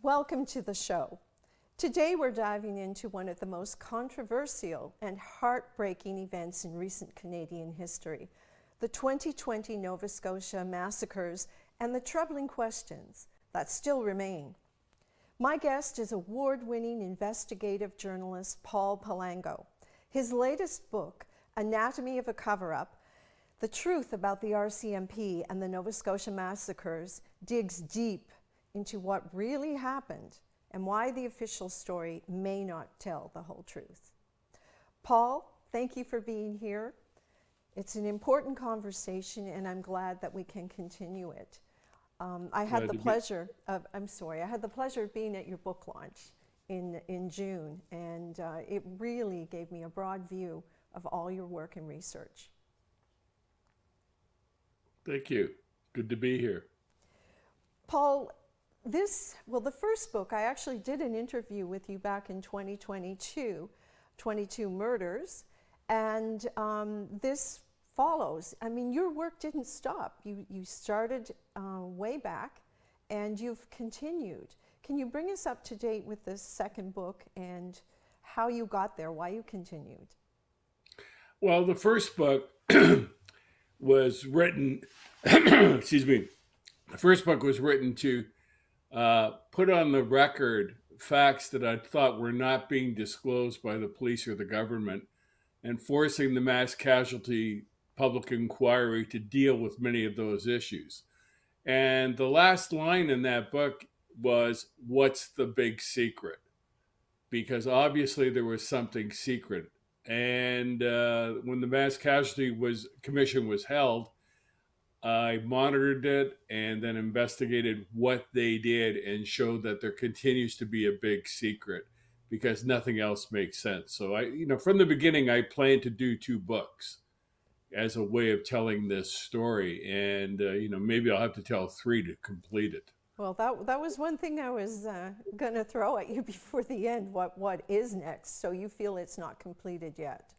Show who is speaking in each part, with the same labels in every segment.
Speaker 1: Welcome to the show. Today we're diving into one of the most controversial and heartbreaking events in recent Canadian history, the 2020 Nova Scotia Massacres and the troubling questions that still remain. My guest is award-winning investigative journalist Paul Palango. His latest book, Anatomy of a Cover-Up, The Truth About the RCMP and the Nova Scotia Massacres, digs deep into what really happened and why the official story may not tell the whole truth. Paul, thank you for being here. It's an important conversation, and I'm glad that we can continue it. I had the pleasure of being at your book launch in June, and it really gave me a broad view of all your work and research.
Speaker 2: Thank you. Good to be here.
Speaker 1: Paul, the first book, I actually did an interview with you back in 2022, 22 Murders, and this follows. I mean, your work didn't stop. You started way back, and you've continued. Can you bring us up to date with this second book and how you got there, why you continued?
Speaker 2: Well, the first book was written, excuse me, the first book was written to put on the record facts that I thought were not being disclosed by the police or the government, and forcing the mass casualty public inquiry to deal with many of those issues. And the last line in that book was, "What's the big secret?" Because obviously there was something secret. And when the mass casualty commission was held, I monitored it and then investigated what they did and showed that there continues to be a big secret because nothing else makes sense. So from the beginning, I planned to do 2 books as a way of telling this story. And, maybe I'll have to tell 3 to complete it.
Speaker 1: Well, that was one thing I was going to throw at you before the end. What is next? So you feel it's not completed yet?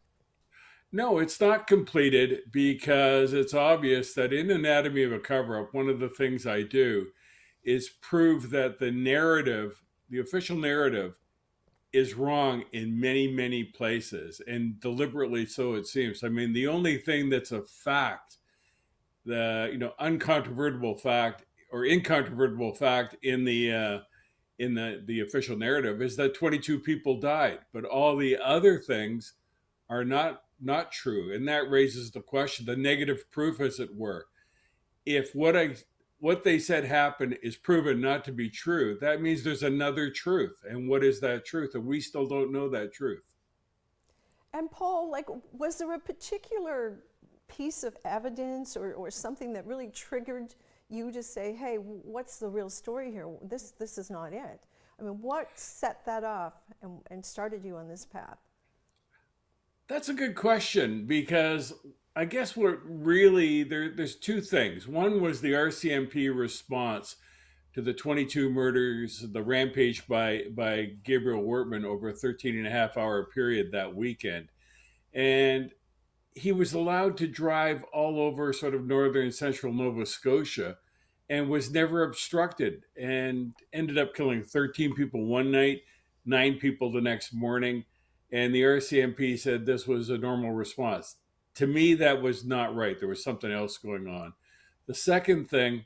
Speaker 2: No, it's not completed because it's obvious that in Anatomy of a Cover-Up, one of the things I do is prove that the official narrative, is wrong in many, many places, and deliberately so it seems. I mean, the only thing that's a fact, the uncontrovertible fact or incontrovertible fact in the official narrative is that 22 people died, but all the other things are not true. And that raises the question, the negative proof, as it were. If what they said happened is proven not to be true, that means there's another truth. And what is that truth? And we still don't know that truth.
Speaker 1: And Paul, was there a particular piece of evidence or something that really triggered you to say, hey, what's the real story here? This is not it. I mean, what set that off and started you on this path?
Speaker 2: That's a good question, because I guess what really, there's 2 things. One was the RCMP response to the 22 murders, the rampage by Gabriel Wortman over a 13-and-a-half-hour period that weekend. And he was allowed to drive all over sort of northern central Nova Scotia and was never obstructed, and ended up killing 13 people one night, 9 people the next morning. And the RCMP said this was a normal response. To me, that was not right. There was something else going on. The second thing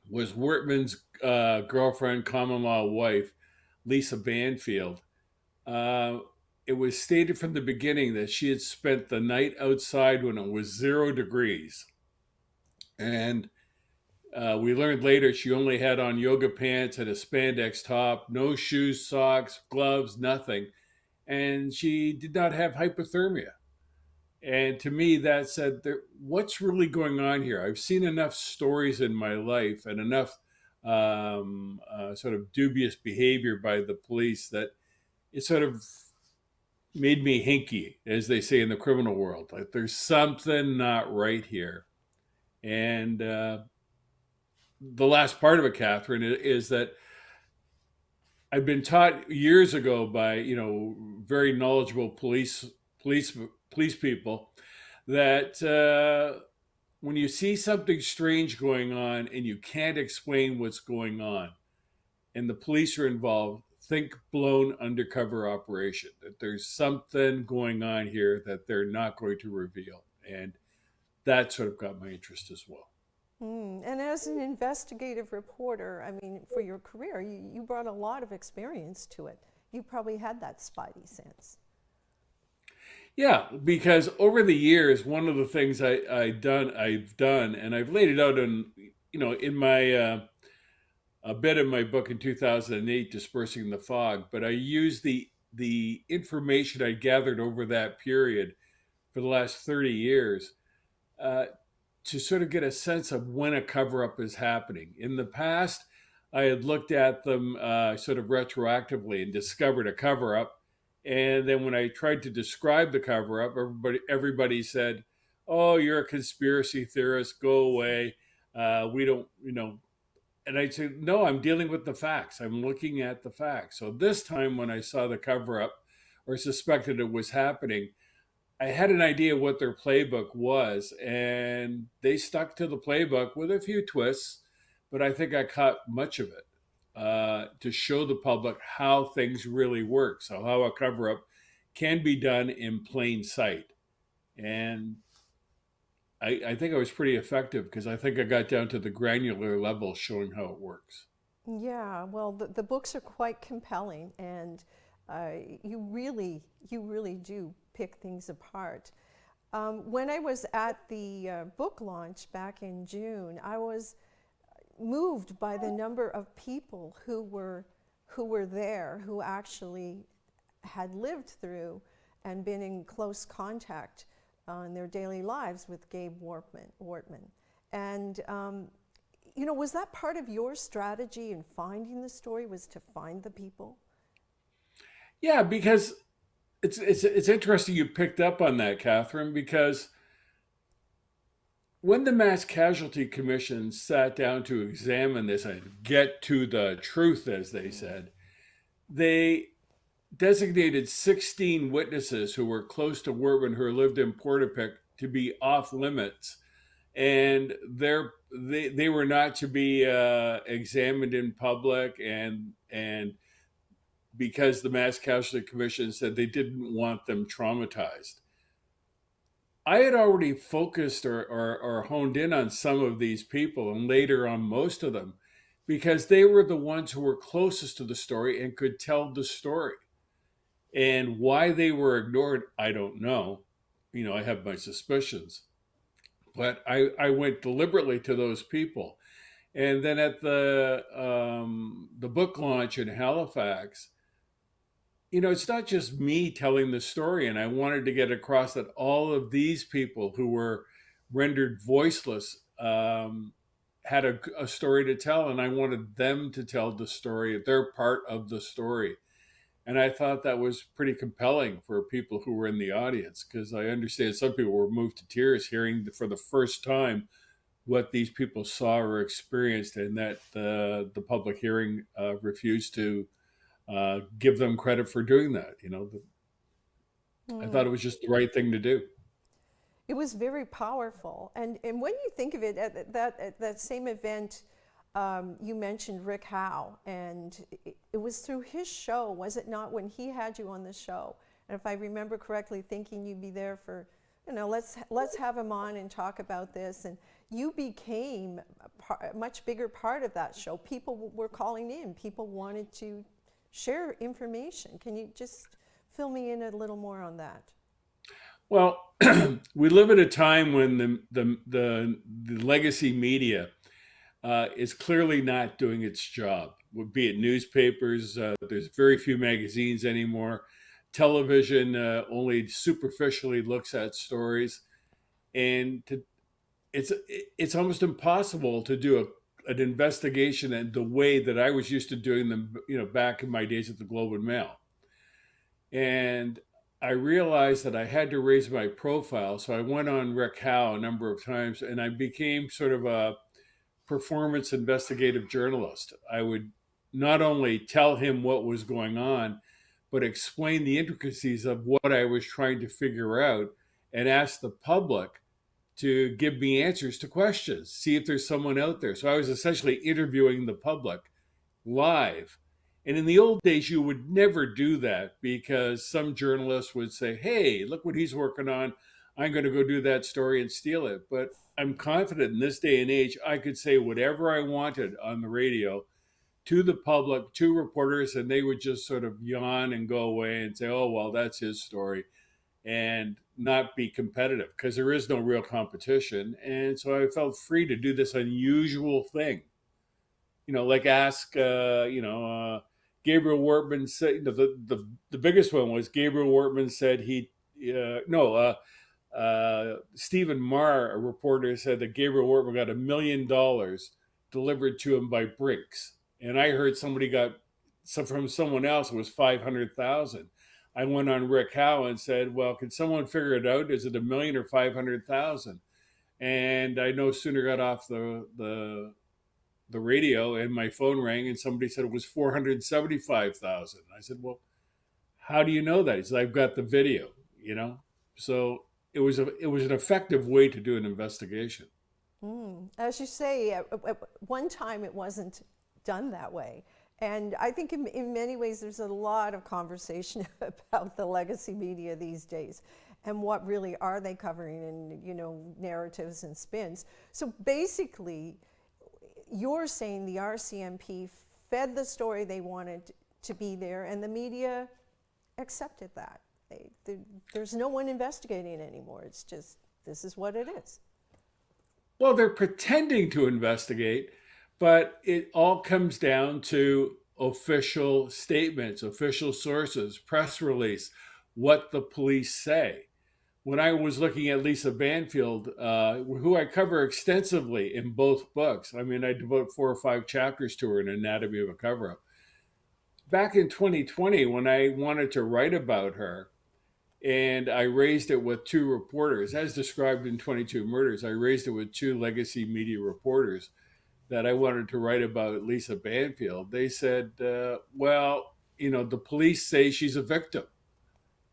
Speaker 2: was Wortman's girlfriend, common-law wife, Lisa Banfield. It was stated from the beginning that she had spent the night outside when it was 0 degrees. And we learned later she only had on yoga pants and a spandex top, no shoes, socks, gloves, nothing. And she did not have hypothermia. And to me, that said, what's really going on here? I've seen enough stories in my life and enough sort of dubious behavior by the police that it sort of made me hinky, as they say in the criminal world. Like, there's something not right here. And the last part of it, Kathryn, is that I've been taught years ago by, very knowledgeable police people that when you see something strange going on and you can't explain what's going on, and the police are involved, think blown undercover operation, that there's something going on here that they're not going to reveal. And that sort of got my interest as well.
Speaker 1: And as an investigative reporter, I mean, for your career, you brought a lot of experience to it. You probably had that spidey sense.
Speaker 2: Yeah, because over the years, one of the things I've done, and I've laid it out in, in my a bit in my book in 2008, Dispersing the Fog. But I used the information I gathered over that period for the last 30 years uh, to sort of get a sense of when a cover up is happening. In the past, I had looked at them sort of retroactively and discovered a cover up. And then when I tried to describe the cover up, everybody said, "Oh, you're a conspiracy theorist. Go away. We don't, And I'd say, no, I'm dealing with the facts. I'm looking at the facts." So this time when I saw the cover up or suspected it was happening, I had an idea what their playbook was, and they stuck to the playbook with a few twists, but I think I caught much of it to show the public how things really work. So, how a cover up can be done in plain sight. And I think I was pretty effective because I think I got down to the granular level showing how it works.
Speaker 1: Yeah, well, the books are quite compelling, and you really do pick things apart. When I was at the book launch back in June, I was moved by the number of people who were there, who actually had lived through and been in close contact in their daily lives with Gabe Wortman. And was that part of your strategy in finding the story, was to find the people?
Speaker 2: Yeah, because it's interesting you picked up on that, Kathryn, because when the Mass Casualty Commission sat down to examine this and get to the truth, as they said, they designated 16 witnesses who were close to Wortman who lived in Portapic to be off limits, and they were not to be examined in public, and because the Mass Casualty Commission said they didn't want them traumatized. I had already focused or honed in on some of these people and later on most of them because they were the ones who were closest to the story and could tell the story. And why they were ignored, I don't know. I have my suspicions. But I went deliberately to those people. And then at the book launch in Halifax, it's not just me telling the story. And I wanted to get across that all of these people who were rendered voiceless had a story to tell. And I wanted them to tell the story, their part of the story. And I thought that was pretty compelling for people who were in the audience, because I understand some people were moved to tears hearing for the first time what these people saw or experienced, and that the public hearing refused to give them credit for doing that. I thought it was just the right thing to do.
Speaker 1: It was very powerful. And when you think of it, at that same event, you mentioned Rick Howe, and it was through his show, was it not, when he had you on the show? And if I remember correctly, thinking you'd be there for, let's have him on and talk about this. And you became a much bigger part of that show. People were calling in. People wanted to share information. Can you just fill me in a little more on that?
Speaker 2: Well, we live at a time when the legacy media is clearly not doing its job. Be it newspapers, there's very few magazines anymore. Television only superficially looks at stories, and it's almost impossible to do an investigation in the way that I was used to doing them, back in my days at the Globe and Mail. And I realized that I had to raise my profile, so I went on Rick Howe a number of times, and I became sort of a performance investigative journalist. I would not only tell him what was going on, but explain the intricacies of what I was trying to figure out and ask the public to give me answers to questions, see if there's someone out there. So I was essentially interviewing the public live. And in the old days, you would never do that because some journalists would say, hey, look what he's working on. I'm going to go do that story and steal it. But I'm confident in this day and age, I could say whatever I wanted on the radio to the public, to reporters, and they would just sort of yawn and go away and say, oh, well, that's his story, and not be competitive because there is no real competition. And so I felt free to do this unusual thing. Like ask, Gabriel Wortman said, the biggest one was Gabriel Wortman said no, Stephen Marr, a reporter, said that Gabriel Wortman got $1 million delivered to him by Brinks. And I heard somebody got from someone else, it was 500,000. I went on Rick Howe and said, well, can someone figure it out? Is it $1 million or 500,000? And I no sooner got off the radio and my phone rang and somebody said it was 475,000. I said, well, how do you know that? He said, I've got the video. So it was an effective way to do an investigation.
Speaker 1: As you say, at one time it wasn't done that way. And I think in many ways there's a lot of conversation about the legacy media these days and what really are they covering in, narratives and spins. So basically, you're saying the RCMP fed the story they wanted to be there and the media accepted that. There's no one investigating anymore. It's just, this is what it is.
Speaker 2: Well, they're pretending to investigate, but it all comes down to official statements, official sources, press release, what the police say. When I was looking at Lisa Banfield, who I cover extensively in both books, I devote 4 or 5 chapters to her in Anatomy of a Cover-Up. Back in 2020, when I wanted to write about her, and I raised it with 2 reporters, as described in 22 Murders, I raised it with 2 legacy media reporters that I wanted to write about Lisa Banfield. They said, well, the police say she's a victim.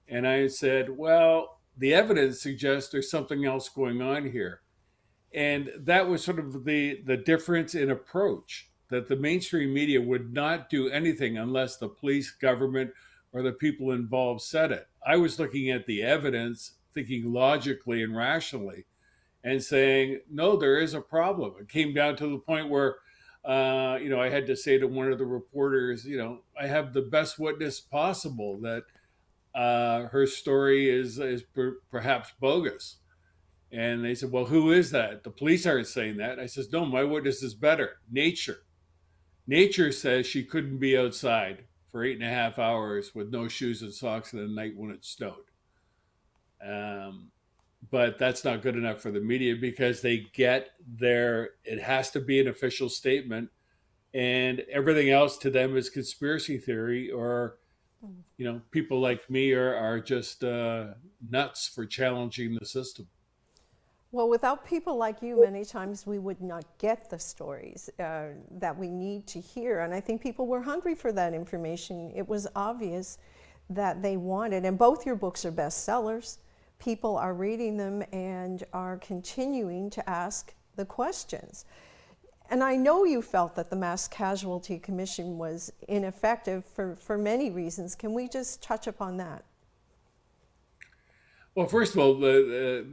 Speaker 2: And I said, well, the evidence suggests there's something else going on here. And that was sort of the difference in approach, that the mainstream media would not do anything unless the police, government, or the people involved said it. I was looking at the evidence, thinking logically and rationally, and saying, no, there is a problem. It came down to the point where, I had to say to one of the reporters, I have the best witness possible that her story is perhaps bogus. And they said, well, who is that? The police aren't saying that. I says, no, my witness is better. Nature. Nature says she couldn't be outside for 8.5 hours with no shoes and socks in the night when it snowed. But that's not good enough for the media because they get it has to be an official statement, and everything else to them is conspiracy theory, or people like me are just nuts for challenging the system.
Speaker 1: Well, without people like you, many times we would not get the stories that we need to hear. And I think people were hungry for that information. It was obvious that they wanted, and both your books are bestsellers. People are reading them and are continuing to ask the questions. And I know you felt that the Mass Casualty Commission was ineffective for many reasons. Can we just touch upon that?
Speaker 2: Well, first of all,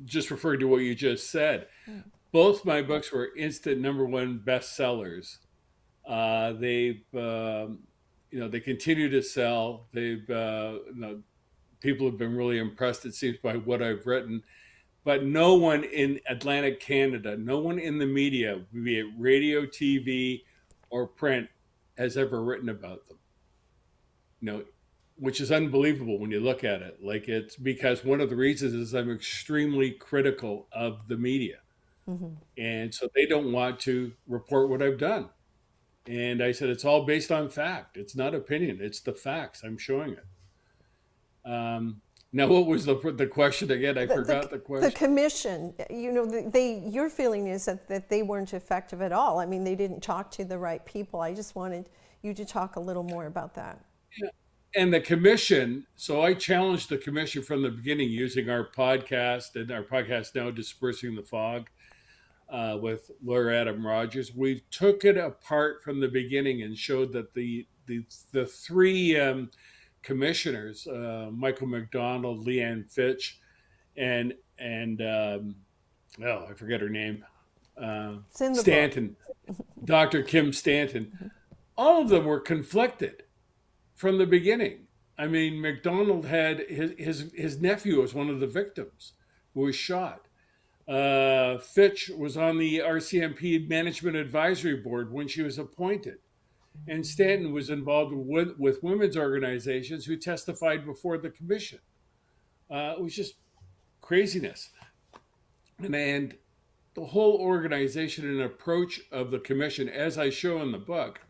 Speaker 2: just referring to what you just said, both my books were instant #1 bestsellers. They continue to sell. People have been really impressed, it seems, by what I've written. But no one in Atlantic Canada, no one in the media, be it radio, TV, or print, has ever written about them. Which is unbelievable when you look at it. Like, it's because one of the reasons is I'm extremely critical of the media. Mm-hmm. And so they don't want to report what I've done. And I said, it's all based on fact. It's not opinion. It's the facts. I'm showing it. Now, what was the question again? I forgot the question.
Speaker 1: The commission, your feeling is that they weren't effective at all. I mean, they didn't talk to the right people. I just wanted you to talk a little more about that.
Speaker 2: Yeah. And the commission, so I challenged the commission from the beginning using our podcast, and our podcast now, Dispersing the Fog. with Laura Adam Rogers. We took it apart from the beginning and showed that the three commissioners, Michael McDonald, Leanne Fitch, and oh, I forget her name,
Speaker 1: It's in the book.
Speaker 2: Stanton, Dr. Kim Stanton. All of them were conflicted from the beginning. I mean, McDonald had his nephew was one of the victims who was shot. Fitch was on the RCMP Management Advisory Board when she was appointed. And Stanton was involved with women's organizations who testified before the commission. It was just craziness. And the whole organization and approach of the commission, as I show in the book,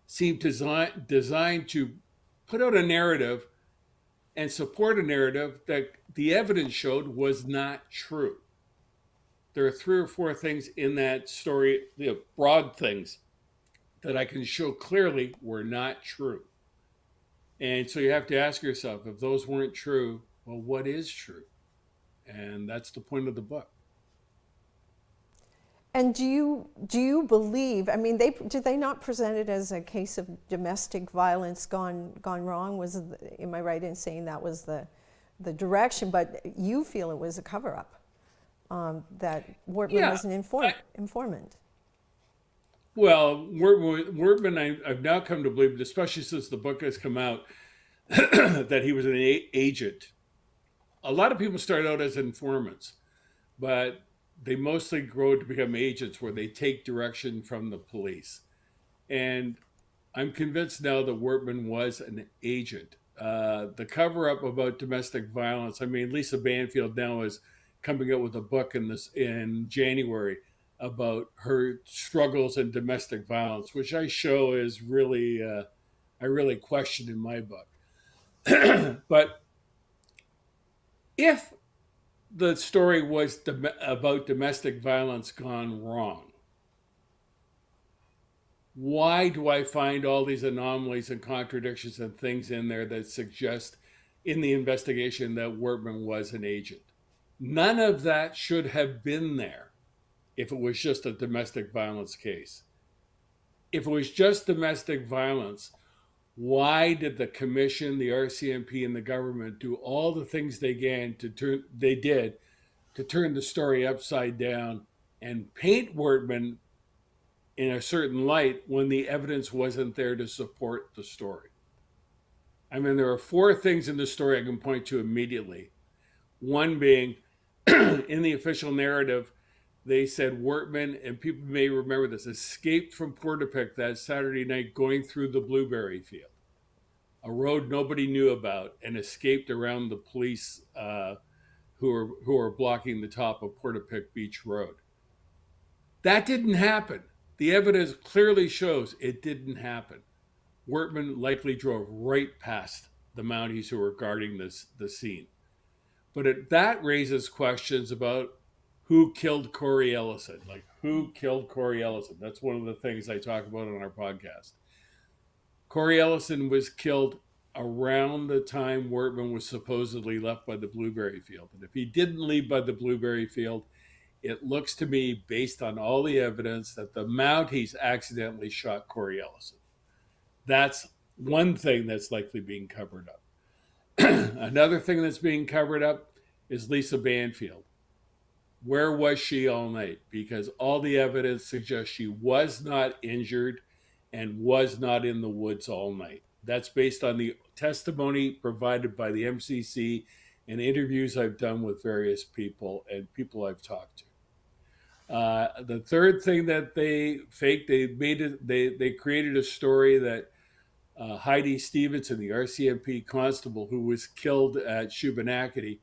Speaker 2: seemed designed to put out a narrative and support a narrative that the evidence showed was not true. There are 3 or 4 things in that story, broad things, that I can show clearly were not true. And so you have to ask yourself, if those weren't true, well, what is true? And that's the point of the book.
Speaker 1: And do you believe? I mean, did they not present it as a case of domestic violence gone wrong? Am I right in saying that was the direction? But you feel it was a cover-up, that Wortman was an informant.
Speaker 2: Well, Wortman, I've now come to believe, especially since the book has come out, that he was an agent. A lot of people start out as informants, but they mostly grow to become agents where they take direction from the police. And I'm convinced now that Wortman was an agent. The cover-up about domestic violence, I mean, Lisa Banfield now is coming out with a book in January about her struggles in domestic violence, which I show is really, I really question in my book. But if the story was about domestic violence gone wrong, why do I find all these anomalies and contradictions and things in there that suggest in the investigation that Wortman was an agent? None of that should have been there if it was just a domestic violence case. If it was just domestic violence, why did the commission, the RCMP, and the government do all the things they did to turn the story upside down and paint Wortman in a certain light when the evidence wasn't there to support the story? I mean, there are 4 things in the story I can point to immediately. One being, in the official narrative, they said Wortman, and people may remember this, escaped from Portapique that Saturday night going through the blueberry field, a road nobody knew about, and escaped around the police who were blocking the top of Portapique Beach Road. That didn't happen. The evidence clearly shows it didn't happen. Wortman likely drove right past the Mounties who were guarding the scene. But that raises questions about who killed Corey Ellison. Like, who killed Corey Ellison? That's one of the things I talk about on our podcast. Corey Ellison was killed around the time Wortman was supposedly left by the blueberry field. And if he didn't leave by the blueberry field, it looks to me, based on all the evidence, that the Mounties accidentally shot Corey Ellison. That's one thing that's likely being covered up. Another thing that's being covered up is Lisa Banfield. Where was she all night? Because all the evidence suggests she was not injured and was not in the woods all night. That's based on the testimony provided by the MCC and interviews I've done with various people and people I've talked to. The third thing that they faked, they created a story that Heidi Stevenson, the RCMP constable who was killed at Shubenacadie,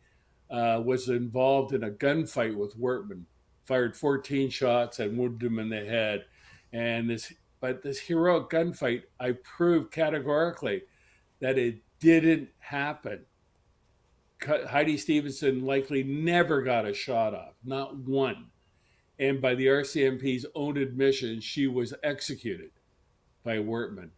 Speaker 2: was involved in a gunfight with Wortman, fired 14 shots and wounded him in the head. And this heroic gunfight, I proved categorically that it didn't happen. Heidi Stevenson likely never got a shot off, not one. And by the RCMP's own admission, she was executed by Wortman.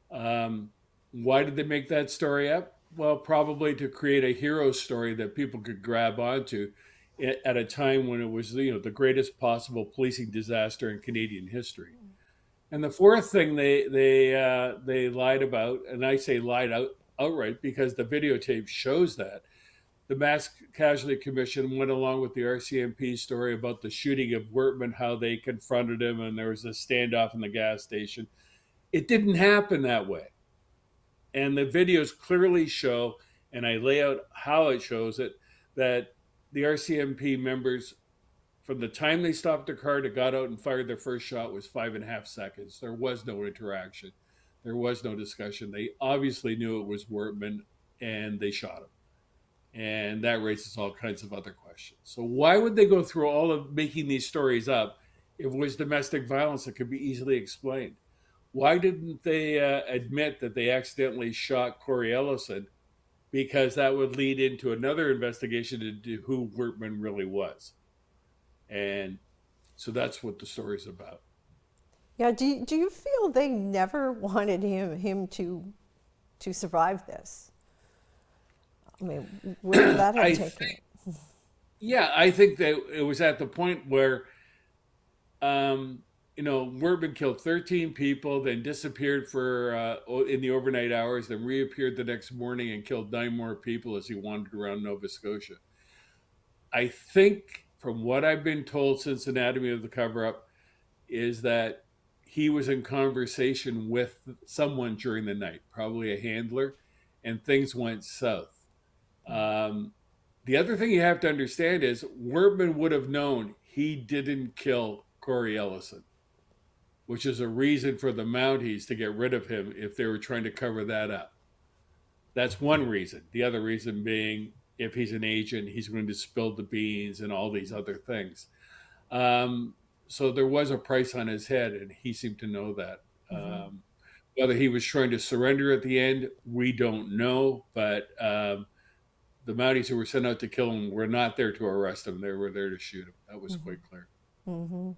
Speaker 2: Why did they make that story up? Well, probably to create a hero story that people could grab onto at a time when it was, the greatest possible policing disaster in Canadian history. And the fourth thing they lied about, and I say outright because the videotape shows that the Mass Casualty Commission went along with the RCMP story about the shooting of Wortman, how they confronted him and there was a standoff in the gas station. It didn't happen that way. And the videos clearly show, and I lay out how it shows it, that the RCMP members, from the time they stopped their car to got out and fired their first shot, was 5.5 seconds. There was no interaction. There was no discussion. They obviously knew it was Wortman, and they shot him. And that raises all kinds of other questions. So why would they go through all of making these stories up if it was domestic violence that could be easily explained? Why didn't they admit that they accidentally shot Corey Ellison? Because that would lead into another investigation into who Wortman really was. And so that's what the story's about.
Speaker 1: Yeah, do you feel they never wanted him to survive this? I mean, where did that have taken it?
Speaker 2: Yeah, I think that it was at the point where, Wortman killed 13 people, then disappeared for in the overnight hours, then reappeared the next morning and killed 9 more people as he wandered around Nova Scotia. I think, from what I've been told since Anatomy of the Cover-Up, is that he was in conversation with someone during the night, probably a handler, and things went south. The other thing you have to understand is Wortman would have known he didn't kill Corey Ellison, which is a reason for the Mounties to get rid of him if they were trying to cover that up. That's one reason. The other reason being, if he's an agent, he's going to spill the beans and all these other things. So there was a price on his head, and he seemed to know that. Mm-hmm. Whether he was trying to surrender at the end, we don't know, but the Mounties who were sent out to kill him were not there to arrest him. They were there to shoot him. That was quite clear.
Speaker 1: Mm-hmm.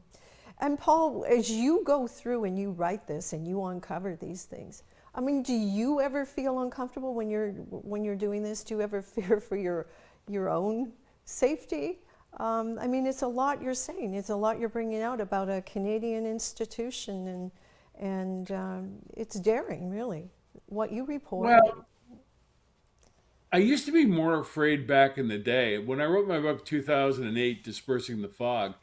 Speaker 1: And Paul, as you go through and you write this and you uncover these things, I mean, do you ever feel uncomfortable when you're doing this? Do you ever fear for your own safety? I mean, it's a lot you're saying. It's a lot you're bringing out about a Canadian institution, and it's daring, really, what you report.
Speaker 2: Well, I used to be more afraid back in the day. When I wrote my book, 2008, Dispersing the Fog,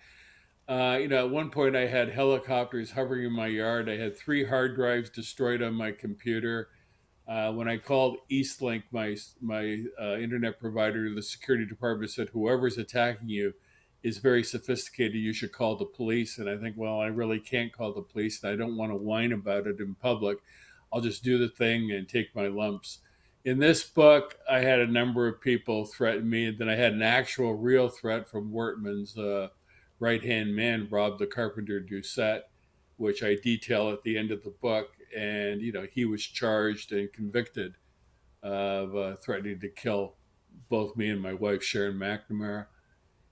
Speaker 2: at one point I had helicopters hovering in my yard. I had 3 hard drives destroyed on my computer. When I called Eastlink, my internet provider, the security department said, whoever's attacking you is very sophisticated. You should call the police. And I think, well, I really can't call the police, and I don't want to whine about it in public. I'll just do the thing and take my lumps. In this book, I had a number of people threaten me, and then I had an actual real threat from Wortman's right-hand man, Rob the Carpenter Doucette, which I detail at the end of the book. And, he was charged and convicted of threatening to kill both me and my wife, Sharon McNamara.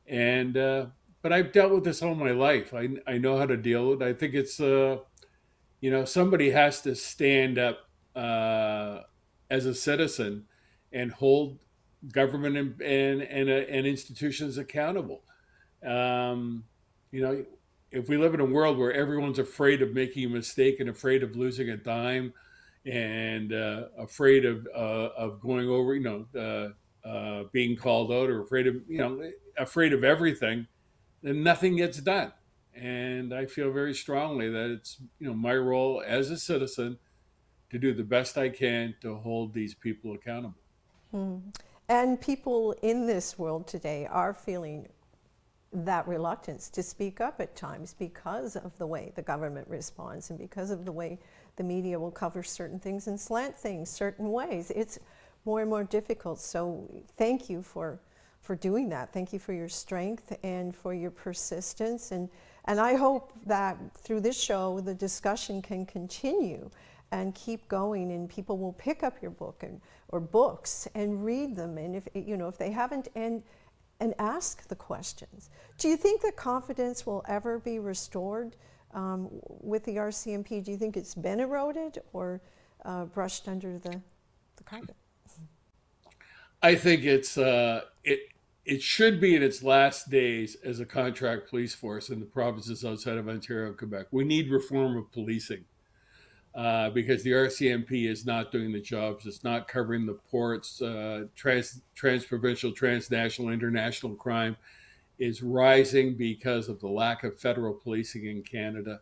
Speaker 2: And, but I've dealt with this all my life. I know how to deal with it. I think it's, somebody has to stand up as a citizen and hold government and institutions accountable. If we live in a world where everyone's afraid of making a mistake and afraid of losing a dime and afraid of going over, being called out, or afraid of everything, then nothing gets done. And I feel very strongly that it's, my role as a citizen to do the best I can to hold these people accountable.
Speaker 1: And people in this world today are feeling that reluctance to speak up at times because of the way the government responds and because of the way the media will cover certain things and slant things certain ways. It's more and more difficult. So thank you for doing that. Thank you for your strength and for your persistence. And I hope that through this show, the discussion can continue and keep going, and people will pick up your book or books and read them. And if they haven't, and ask the questions. Do you think that confidence will ever be restored with the RCMP? Do you think it's been eroded or brushed under the carpet?
Speaker 2: I think it it should be in its last days as a contract police force in the provinces outside of Ontario and Quebec. We need reform of policing because the RCMP is not doing the jobs. It's not covering the ports. Trans-provincial, transnational, international crime is rising because of the lack of federal policing in Canada.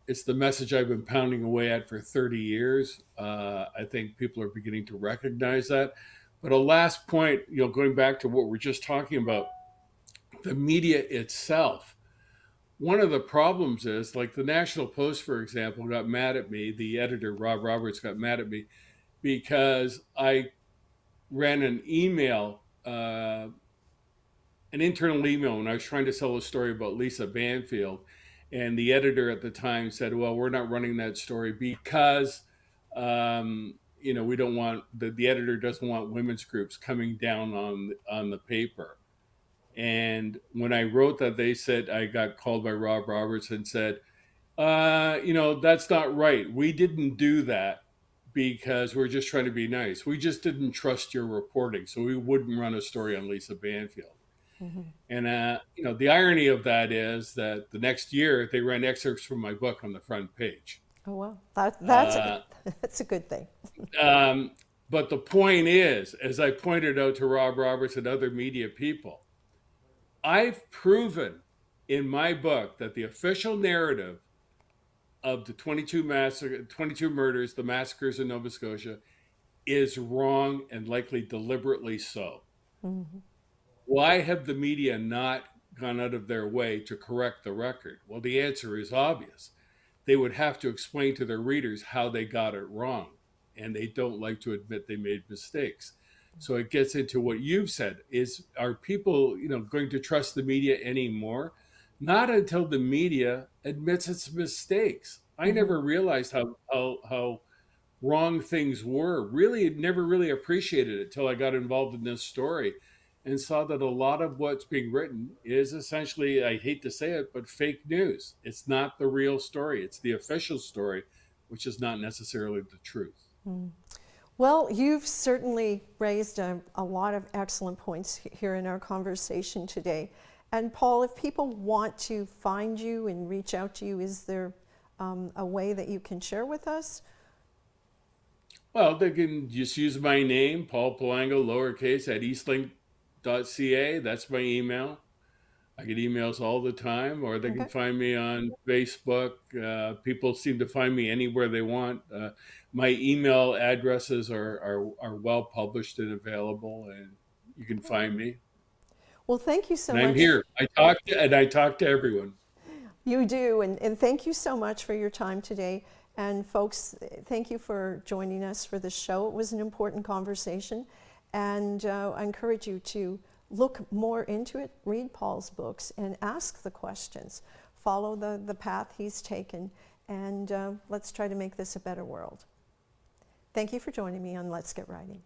Speaker 2: It's the message I've been pounding away at for 30 years. I think people are beginning to recognize that. But a last point, going back to what we're just talking about, the media itself. One of the problems is, like the National Post, for example, got mad at me. The editor, Rob Roberts, got mad at me because I ran an email, an internal email, when I was trying to sell a story about Lisa Banfield. And the editor at the time said, well, we're not running that story because, we don't want, the editor doesn't want women's groups coming down on the paper. And when I wrote that, they said, I got called by Rob Roberts and said, that's not right. We didn't do that because we're just trying to be nice. We just didn't trust your reporting. So we wouldn't run a story on Lisa Banfield. Mm-hmm. And, the irony of that is that the next year they ran excerpts from my book on the front page.
Speaker 1: Oh, well, that's a good thing.
Speaker 2: But the point is, as I pointed out to Rob Roberts and other media people, I've proven in my book that the official narrative of the 22 murders, the massacres in Nova Scotia, is wrong and likely deliberately so. Mm-hmm. Why have the media not gone out of their way to correct the record? Well, the answer is obvious. They would have to explain to their readers how they got it wrong, and they don't like to admit they made mistakes. So it gets into what you've said, are people, going to trust the media anymore? Not until the media admits its mistakes. I never realized how wrong things were. Really, never really appreciated it till I got involved in this story and saw that a lot of what's being written is essentially, I hate to say it, but fake news. It's not the real story. It's the official story, which is not necessarily the truth.
Speaker 1: Mm. Well, you've certainly raised a lot of excellent points here in our conversation today. And Paul, if people want to find you and reach out to you, is there a way that you can share with us?
Speaker 2: Well, they can just use my name, Paul Palango, lowercase, at eastlink.ca. That's my email. I get emails all the time, or they can find me on Facebook. People seem to find me anywhere they want. My email addresses are well published and available, and you can find me.
Speaker 1: Well, thank you so much.
Speaker 2: I'm here. I talk to everyone.
Speaker 1: You do, and thank you so much for your time today. And folks, thank you for joining us for this show. It was an important conversation, and I encourage you to look more into it, read Paul's books, and ask the questions. Follow the path he's taken, and let's try to make this a better world. Thank you for joining me on Let's Get Writing.